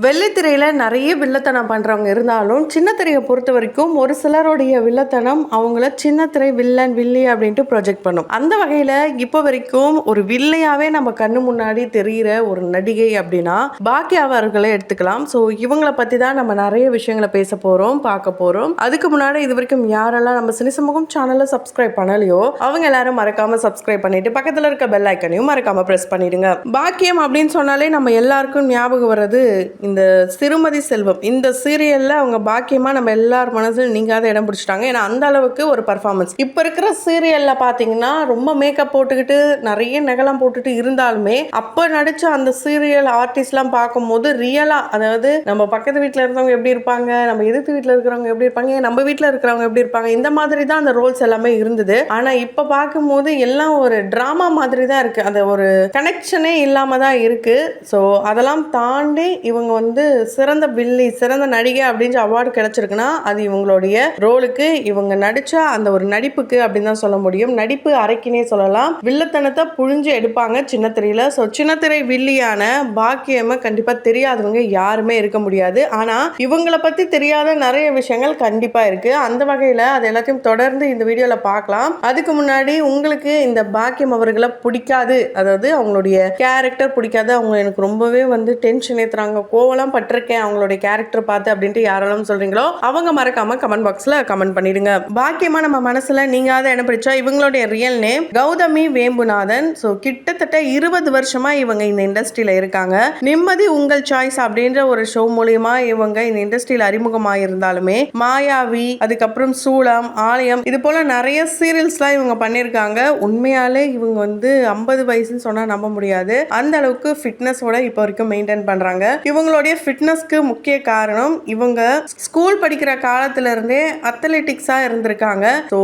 வெள்ளித்திரையில நிறைய வில்லத்தனம் பண்றவங்க இருந்தாலும், சின்ன திரைய பொறுத்தவரைக்கும் ஒரு சிலருடைய வில்லத்தனம் அவங்கள சின்ன திரை வில்லன், வில்லி அப்படின்ட்டு ப்ரொஜெக்ட் பண்ணும். அந்த வகையில இப்போ வரைக்கும் ஒரு வில்லியாவே நம்ம கண்ணு முன்னாடி தெரியிற ஒரு நடிகை அப்படின்னா, பாக்கியா அவர்களை எடுத்துக்கலாம். ஸோ இவங்கள பத்தி தான் நம்ம நிறைய விஷயங்கள பேச போறோம், பார்க்க போறோம். அதுக்கு முன்னாடி இதுவரைக்கும் யாரெல்லாம் நம்ம சினி சமூகம் சேனலை சப்ஸ்கிரைப் பண்ணலையோ, அவங்க எல்லாரும் மறக்காம சப்ஸ்கிரைப் பண்ணிட்டு பக்கத்துல இருக்க பெல் ஐக்கனையும் மறக்காம பிரஸ் பண்ணிடுங்க. பாக்கியம் அப்படின்னு சொன்னாலே நம்ம எல்லாருக்கும் ஞாபகம் வர்றது இந்த சிறுமதி செல்வம் இந்த சீரியல்ல அவங்க பாக்கியமா நம்ம எல்லார் மனசுல நீங்காத இடம் பிடிச்சிட்டாங்க. ஏன்னா அந்த அளவுக்கு ஒரு பர்ஃபார்மன்ஸ். இப்ப இருக்கிற சீரியல்ல பாத்தீங்கன்னா ரொம்ப மேக்கப் போட்டுக்கிட்டு நிறைய நகலம் போட்டுட்டு இருந்தாலுமே அப்ப நடிச்ச அந்த சீரியல் ஆர்டிஸ்ட் எல்லாம் பார்க்கும்போது ரியலா, அதாவது நம்ம பக்கத்து வீட்டுல இருந்தவங்க எப்படி இருப்பாங்க, நம்ம எதிர்த்து வீட்டுல இருக்கிறவங்க எப்படி இருப்பாங்க, நம்ம வீட்டுல இருக்கிறவங்க எப்படி இருப்பாங்க, இந்த மாதிரி தான் அந்த ரோல்ஸ் எல்லாமே இருந்தது. ஆனா இப்ப பார்க்கும்போது எல்லாம் ஒரு டிராமா மாதிரி தான் இருக்கு. அந்த ஒரு கனெக்ஷனே இல்லாம தான் இருக்கு. ஸோ அதெல்லாம் தாண்டி இவங்க வந்து சிறந்த வில்லி, சிறந்த நடிகை அப்படின்னு அவார்டு கிடைச்சிருக்குன்னா அது இவங்களுடைய ரோலுக்கு, இவங்க நடிச்ச அந்த ஒரு நடிப்புக்கு அப்படின்னு தான் சொல்ல முடியும். நடிப்பு அரைக்கினே சொல்லலாம். வில்லத்தனத்தை புழிஞ்சு எடுப்பாங்க சின்ன திரையில. ஸோ சின்ன திரை வில்லியான பாக்கியம கண்டிப்பா தெரியாதவங்க யாருமே இருக்க முடியாது. ஆனா இவங்களை பத்தி தெரியாத நிறைய விஷயங்கள் கண்டிப்பா இருக்கு. அந்த வகையில அது எல்லாத்தையும் தொடர்ந்து இந்த வீடியோல பார்க்கலாம். அதுக்கு முன்னாடி உங்களுக்கு இந்த பாக்கியம் அவர்களை பிடிக்காது, அதாவது அவங்களுடைய கேரக்டர் பிடிக்காது, அவங்க எனக்கு ரொம்பவே வந்து டென்ஷன் ஏத்துறாங்க, கோவலாம் பட்டிருக்கேன் அவங்களுடைய கேரக்டர் பார்த்து அப்படின்ட்டு யாரெல்லாம் சொல்றீங்களோ அவங்க மறக்காம கமெண்ட் பாக்ஸ்ல கமெண்ட் பண்ணிடுங்க. பாக்கியமா நம்ம மனசுல நீங்காத இடம் பிடிச்சா இவங்களுடைய ரியல் நேம் கௌதமி வேம்புநாதன். ஸோ கிட்டத்தட்ட 20 வருஷமா இவங்க இந்த இண்டஸ்ட்ரியில இருக்காங்க. நிம்மதி உங்கள் சாய்ஸ் அப்படின்ற ஒரு ஷோ மூலியமா இவங்க இந்த இண்டஸ்ட்ரியில அறிமுகமாயிருந்தாலுமே மாயாவி, அதுக்கப்புறம் சூளம், ஆலயம், இது போல நிறைய சீரியல்ஸ்லாம் இவங்க பண்ணியிருக்காங்க. உண்மையாலே இவங்க வந்து 50 வயசுன்னு சொன்னா நம்ப முடியாது. அந்த அளவுக்கு ஃபிட்னஸோட இப்போ வரைக்கும் மெயின்டைன் பண்றாங்க. இவங்களுடைய ஃபிட்னஸ்க்கு முக்கிய காரணம் இவங்க ஸ்கூல் படிக்கிற காலத்துல இருந்தே அத்லெட்டிக்ஸா இருந்திருக்காங்க. ஸோ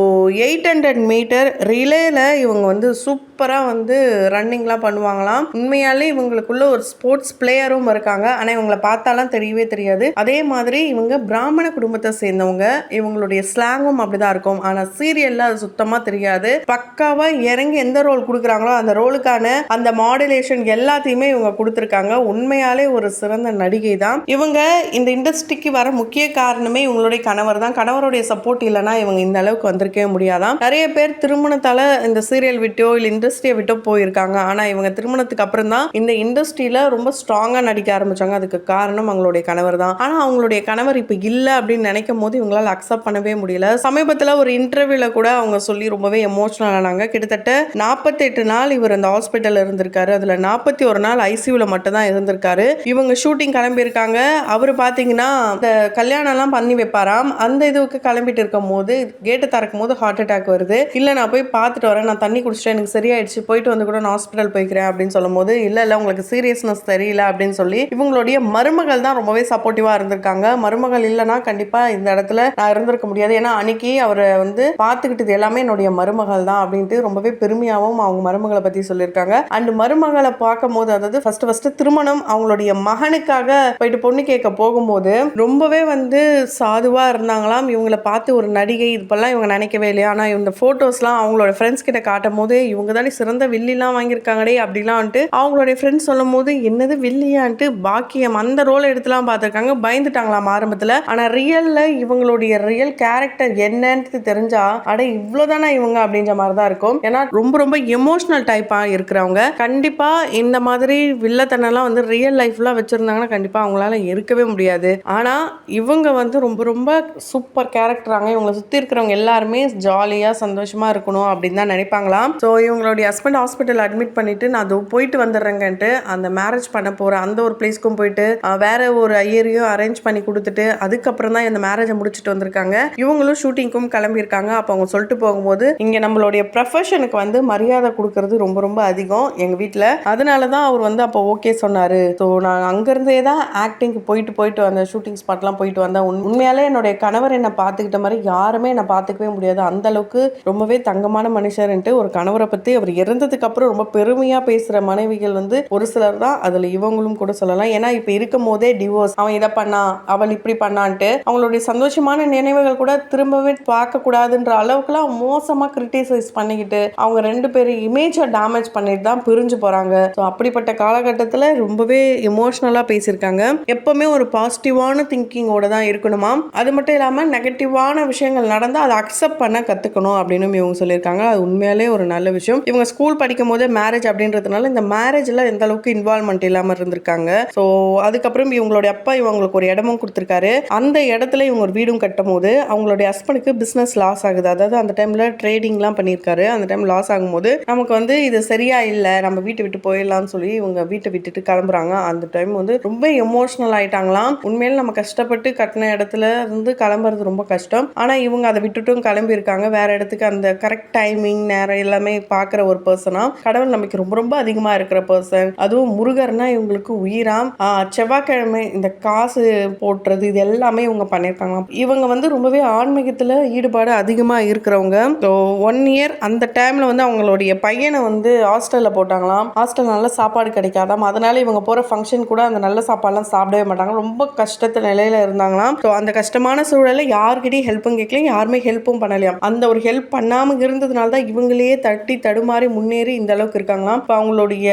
800 மீட்டர் ரிலேல இவங்க வந்து சூப்பராக வந்து ரன்னிங்லாம் பண்ணுவாங்களாம். உண்மையாலே இவங்களுக்குள்ள ஒரு ஸ்போர்ட்ஸ் பிளேயரும் இருக்காங்க. ஆனால் இவங்களை பார்த்தாலாம் தெரியவே தெரியாது. அதே மாதிரி இவங்க பிராமண குடும்பத்தை சேர்ந்தவங்க. இவங்களுடைய ஸ்லாங்கும் அப்படிதான் இருக்கும். ஆனால் சீரியல்ல அது சுத்தமாக தெரியாது. பக்காவா இறங்கி எந்த ரோல் கொடுக்குறாங்களோ அந்த ரோலுக்கான அந்த மாடுலேஷன் எல்லாத்தையுமே இவங்க கொடுத்துருக்காங்க. உண்மையாலே ஒரு சிறந்த நடிகை தான் இவங்க. இந்த இண்டஸ்ட்ரிக்கு வர முக்கிய காரணமே இவங்களுடைய கணவர் தான். கணவருடைய சப்போர்ட் இல்லைன்னா இவங்க இந்த அளவுக்கு வந்திருக்கவே முடியாதான். நிறைய பேர் திருமணத்தால இந்த சீரியல் விட்டோ இல்லை இண்டஸ்ட்ரியை விட்டோ போயிருக்காங்க. ஆனா இவங்க திருமணத்துக்கு அப்புறம் தான் இந்த இண்டஸ்ட்ரியில ரொம்ப ஸ்ட்ராங்கா நடிக்க ஆரம்பிச்சாங்க. அதுக்கு காரணம் அவங்களுடைய கணவர் தான். ஆனா அவங்களுடைய கணவர் இப்ப இல்ல அப்படின்னு நினைக்கும் போது இவங்களால அக்செப்ட் பண்ணவே முடியல. சமீபத்துல ஒரு இன்டர்வியூல கூட அவங்க சொல்லி ரொம்பவே எமோஷனல் ஆனாங்க. கிட்டத்தட்ட 48 நாள் இவர் அந்த ஹாஸ்பிட்டல் இருந்திருக்காரு. அதுல 41 நாள் ஐசியூல மட்டும் தான் இருந்திருக்காரு. இவங்க ஷூட்டிங் கிளம்பி இருக்காங்க. அவர் பாத்தீங்கன்னா இந்த கல்யாணம் எல்லாம் பண்ணி வைப்பாராம். அந்த இதுக்கு கிளம்பிட்டு இருக்கும் போது கேட்டு திறக்கும் போது ஹார்ட் அட்டாக் வருது. இல்ல நான் போய் பார்த்துட்டு வரேன், நான் தண்ணி குடிச்சிட்டேன், எனக்கு சரியாயிடுச்சு, போயிட்டு வந்து கூட நான் ஹாஸ்பிட்டல் போய்க்கிறேன் அப்படின்னு சொல்லும் போது இல்ல உங்களுக்கு சீரியஸ்னஸ் தெரியல அப்படின்னு சொல்லி இவங்களுடைய மருமகள் தான் ரொம்பவே சப்போர்ட்டிவா இருந்திருக்காங்க. மருமகள் இல்லைன்னா கண்டிப்பா இந்த இடத்துல நான் இருந்திருக்க முடியாது. ஏன்னா அன்னைக்கு அவரை வந்து பார்த்துக்கிட்டது எல்லாமே என்னுடைய மருமகள் தான் அப்படின்ட்டு ரொம்பவே பெருமையாகவும் அவங்க மருமகளை பத்தி சொல்லியிருக்காங்க. அண்ட் மருமகளை பார்க்கும் போது, அதாவது ஃபர்ஸ்ட் திருமணம் அவங்களுடைய மகனுக்காக போயிட்டு பொண்ணு கேட்க போகும்போது ரொம்பவே வந்து சாதுவா இருந்தாங்களாம். இவங்களை பார்த்து ஒரு நடிகை இதுப்பெல்லாம் இவங்க நினைக்கவே இல்லையா. ஆனா இந்த போட்டோஸ்லாம் அவங்களோட ஃப்ரெண்ட்ஸ் கிட்ட காட்டும் போது இவங்க தானே சிறந்த வில்லிலாம் வாங்கியிருக்காங்களே அப்படிலான்ட்டு அவங்களுடைய ஃப்ரெண்ட்ஸ் சொல்லும் போது என்னது வில்லியான்ட்டு பாக்கியம் அந்த ரோல் எடுத்துலாம் பார்த்துருக்காங்க. பயந்துட்டாங்களாம் ஆரம்பத்துல. ஆனா ரியல்ல இவங்களுடைய ரியல் கேரக்டர் என்னன்னு தெரிஞ்சா அட இவ்வளவுதானா இவங்க அப்படின்ற மாதிரி தான் இருக்கும். ஏன்னா ரொம்ப ரொம்ப எமோஷனல் டைப்பா இருக்கிறவங்க. கண்டிப்பா இந்த மாதிரி வில்லத்தனெல்லாம் வந்து ரியல் லைஃப்ல வச்சிருந்தாங்கன்னா கண்டிப்பா அவங்களால இருக்கவே முடியாது. ஆனா இவங்க வந்து ரொம்ப ரொம்ப சூப்பர் கேரக்டராங்க. இவங்களை சுத்தி இருக்கிறவங்க எல்லாருமே ஜாலியா சந்தோஷமா இருக்கணும் அப்படின்னு தான் நினைப்பாங்களாம். ஸோ இவங்களுடைய ஹஸ்பண்ட் ஹாஸ்பிட்டல் அட்மிட் பண்ணிட்டு நான் அது போயிட்டு வந்துடுறேங்கன்ட்டு அந்த மேரேஜ் பண்ண போற அந்த ஒரு பிளேஸ்க்கும் போயிட்டு வேற ஒரு ஐயரையும் அரேஞ்ச் பண்ணி கொடுத்துட்டு அதுக்கப்புறம் தான் இந்த மேரேஜை முடிச்சுட்டு வந்திருக்காங்க. இவங்களும் ஷூட்டிங்க்கும் கிளம்பியிருக்காங்க. அப்போ அவங்க சொல்லிட்டு போகும்போது இங்க நம்மளுடைய ப்ரொஃபஷனுக்கு வந்து மரியாதை கொடுக்கறது ரொம்ப ரொம்ப அதிகம் எங்க வீட்டில். அதனால தான் அவர் வந்து அப்போ ஓகே சொன்னாரு. ஸோ நான் அங்கிருந்தே தான் ஆக்டிங்க்கு போயிட்டு அந்த ஷூட்டிங் ஸ்பாட்லாம் போயிட்டு வந்தேன். உண்மையாலே என்னுடைய கணவர் என்னை பார்த்துக்கிட்ட மாதிரி யாருமே என்னை பார்த்துக்கவே முடியாது. அந்த அளவுக்கு ரொம்பவே தங்கமான மனுஷர்ன்ட்டு ஒரு கணவரை பற்றி அவர் இறந்ததுக்கு அப்புறம் ரொம்ப பெருமையா பேசுற மனைவிகள் வந்து ஒரு சிலர் தான். அதுல இவங்களும் கூட சொல்லலாம். ஏன்னா இப்ப இருக்கும் போதே டிவோர்ஸ், அவன் இதை பண்ணா அவள் இப்படி பண்ணான்ட்டு அவங்களுடைய சந்தோஷமான நினைவுகள் கூட திரும்பவே பார்க்க கூடாதுன்ற அளவுக்குலாம் மோசமா கிரிட்டிசைஸ் பண்ணிக்கிட்டு அவங்க ரெண்டு பேரும் இமேஜை டேமேஜ் பண்ணிட்டு தான் பிரிஞ்சு போறாங்க. ஸோ அப்படிப்பட்ட காலகட்டத்தில் ரொம்பவே எமோஷனலா பேசி பேசியிருக்காங்க. எப்பவுமே ஒரு பாசிட்டிவான திங்கிங்கோட தான் இருக்கணுமா. அது மட்டும் இல்லாமல் நெகட்டிவான விஷயங்கள் நடந்தால் அதை அக்செப்ட் பண்ண கற்றுக்கணும் அப்படின்னு இவங்க சொல்லியிருக்காங்க. அது உண்மையாலே ஒரு நல்ல விஷயம். இவங்க ஸ்கூல் படிக்கும் போதே மேரேஜ் அப்படின்றதுனால இந்த மேரேஜில் எந்த அளவுக்கு இன்வால்மெண்ட் இல்லாமல் இருந்திருக்காங்க. ஸோ அதுக்கப்புறம் இவங்களுடைய அப்பா இவங்களுக்கு ஒரு இடமும் கொடுத்துருக்காரு. அந்த இடத்துல இவங்க ஒரு வீடும் கட்டும் போது அவங்களுடைய ஹஸ்பண்டுக்கு பிஸ்னஸ் லாஸ் ஆகுது. அதாவது அந்த டைமில் ட்ரேடிங்லாம் பண்ணியிருக்காரு. அந்த டைம் லாஸ் ஆகும்போது நமக்கு வந்து இது சரியா இல்லை, நம்ம வீட்டை விட்டு போயிடலாம்னு சொல்லி இவங்க வீட்டை விட்டுட்டு கிளம்புறாங்க. அந்த டைம் வந்து ரொம்ப எமோஷனல் ஆயிட்டாங்களாம். உண்மையில நம்ம கஷ்டப்பட்டு கட்டின இடத்துல இருந்து கிளம்புறது ரொம்ப கஷ்டம். ஆனா இவங்க அதை விட்டுட்டும் கிளம்பி இருக்காங்க வேற இடத்துக்கு. அந்த கரெக்ட் டைமிங் நேரம் எல்லாமே பார்க்குற ஒரு பர்சனா, கடவுள் நம்பிக்கை ரொம்ப ரொம்ப அதிகமாக இருக்கிற பர்சன். அதுவும் முருகர்னா இவங்களுக்கு உயிராம். செவ்வாய்க்கிழமை இந்த காசு போட்டுறது இது எல்லாமே இவங்க பண்ணியிருக்காங்களாம். இவங்க வந்து ரொம்பவே ஆன்மீகத்தில் ஈடுபாடு அதிகமாக இருக்கிறவங்க. ஸோ 1 இயர் அந்த டைமில் வந்து அவங்களுடைய பையனை வந்து ஹாஸ்டலில் போட்டாங்களாம். ஹாஸ்டல் நல்ல சாப்பாடு கிடைக்காதாம். அதனால இவங்க போகிற ஃபங்க்ஷன் கூட அந்த நல்ல சாப்பாடுலாம் சாப்பிடவே மாட்டாங்க. ரொம்ப கஷ்டத்து நிலையில் இருந்தாங்களாம். ஸோ அந்த கஷ்டமான சூழலில் யார்கிட்டையும் ஹெல்ப்பும் கேட்கல, யாருமே ஹெல்ப்பும் பண்ணலையாம். அந்த ஒரு ஹெல்ப் பண்ணாமல் இருந்ததுனால தான் இவங்களையே தட்டி தடுமாறி முன்னேறி இந்த அளவுக்கு இருக்காங்களாம். இப்போ அவங்களுடைய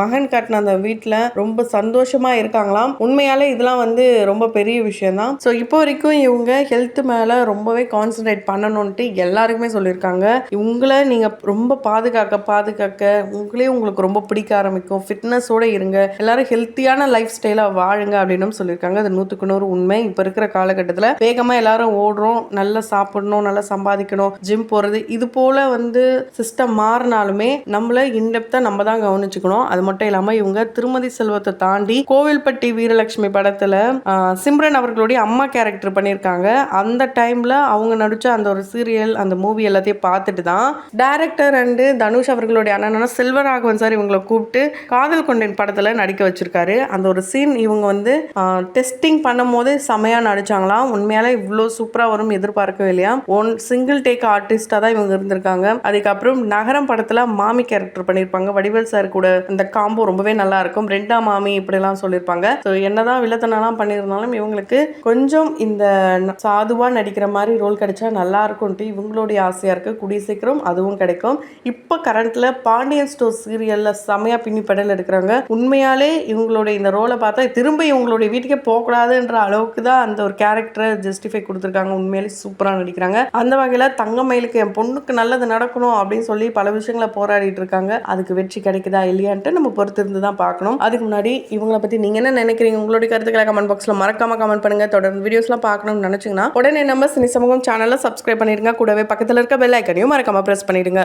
மகன் கட்டின அந்த வீட்டில் ரொம்ப சந்தோஷமா இருக்காங்களாம். உண்மையாலே இதெல்லாம் வந்து ரொம்ப பெரிய விஷயம் தான். ஸோ இப்போ வரைக்கும் இவங்க ஹெல்த் மேலே ரொம்பவே கான்சன்ட்ரேட் பண்ணணும்ட்டு எல்லாருக்குமே சொல்லியிருக்காங்க. உங்களை நீங்கள் ரொம்ப பாதுகாக்க உங்களுக்கு ரொம்ப பிடிக்க ஆரம்பிக்கும். ஃபிட்னஸோடு இருங்க, எல்லாரும் ஹெல்த்தியான லைஃப் ஸ்டைலாக வாழுங்க அப்படின்னு சொல்லியிருக்காங்க. அது 100க்கு 100 உண்மை. இப்போ இருக்கிற காலகட்டத்தில் வேகமாக எல்லாரும் ஓடுறோம், நல்லா சாப்பிடணும், நல்லா சம்பாதிக்கணும், ஜிம் போகிறது, இது போல் வந்து சிஸ்டம் மாறினாலுமே நம்மளை இன்டெப்த்தாக நம்ம தான் கவனிச்சுக்கணும். அது மட்டும் இல்லாமல் இவங்க திருமதி செல்வத்தை தாண்டி கோவில்பட்டி வீரலட்சுமி படத்தில் சிம்ரன் அவர்களுடைய அம்மா கேரக்டர் பண்ணியிருக்காங்க. அந்த டைமில் அவங்க நடித்த அந்த ஒரு சீரியல் அந்த மூவி எல்லாத்தையும் பார்த்துட்டு தான் டைரக்டர் அண்டு தனுஷ் அவர்களுடைய அண்ணனான செல்வராகவன் சார் இவங்களை கூப்பிட்டு காதல் கொண்டேன் படத்தில் நடிக்க வச்சிருக்காரு. அந்த ஒரு சீன் இவங்க வந்து டெஸ்டிங் பண்ணும் போது செமையாக நடிச்சாங்களாம். உண்மையாலே இவ்வளோ சூப்பராக வரும் எதிர்பார்க்கவே இல்லையா. சிங்கிள் டேக் ஆர்டிஸ்டாக தான் இவங்க இருந்திருக்காங்க. அதுக்கப்புறம் நகரம் படத்தில் மாமி கேரக்டர் பண்ணியிருப்பாங்க. வடிவேல் சார் கூட அந்த காம்போ ரொம்பவே நல்லா இருக்கும். ரெண்டா மாமி இப்படிலாம் சொல்லியிருப்பாங்க. ஸோ என்னதான் வில்லத்தனெல்லாம் பண்ணியிருந்தாலும் இவங்களுக்கு கொஞ்சம் இந்த சாதுவாக நடிக்கிற மாதிரி ரோல் கிடைச்சா நல்லா இருக்கும்ட்டு இவங்களுடைய ஆசையாக இருக்குது. கூடிய சீக்கிரம் அதுவும் கிடைக்கும். இப்போ கரண்ட்ல பாண்டியன் ஸ்டோர் சீரியல்ல செமையா பின்னி படல் எடுக்கிறாங்க. உண்மையாலே இவங்களுடைய இந்த ரோலை பார்த்தா திரும்ப இவங்களுடைய வீட்டுக்கே போகக்கூடாதுன்ற அளவுக்கு தான் அந்த ஒரு கேரக்டரை ஜஸ்டிஃபை கொடுத்துருக்காங்க. உண்மையாலே சூப்பராக நடிக்கிறாங்க. அந்த வகையில் தங்கமயிலுக்கு என் பொண்ணுக்கு நல்லது நடக்கணும் அப்படின்னு சொல்லி பல விஷயங்களை போராடிட்டு இருக்காங்க. அதுக்கு வெற்றி கிடைக்குதா இல்லையான்ட்டு நம்ம பொறுத்து இருந்து தான் பார்க்கணும். அதுக்கு முன்னாடி இவங்களை பற்றி நீங்கள் என்ன நினைக்கிறீங்க, உங்களுடைய கருத்துக்களை கமெண்ட் பாக்ஸில் மறக்காம கமெண்ட் பண்ணுங்க. தொடர்ந்து வீடியோஸ்லாம் பார்க்கணும்னு நினச்சிங்கன்னா உடனே நம்ம சினி சமூகம் சேனலை சப்ஸ்கிரைப் பண்ணிடுங்க. கூடவே பக்கத்தில் இருக்க பெல் ஐக்கனையும் மறக்காம ப்ரெஸ் பண்ணிடுங்க.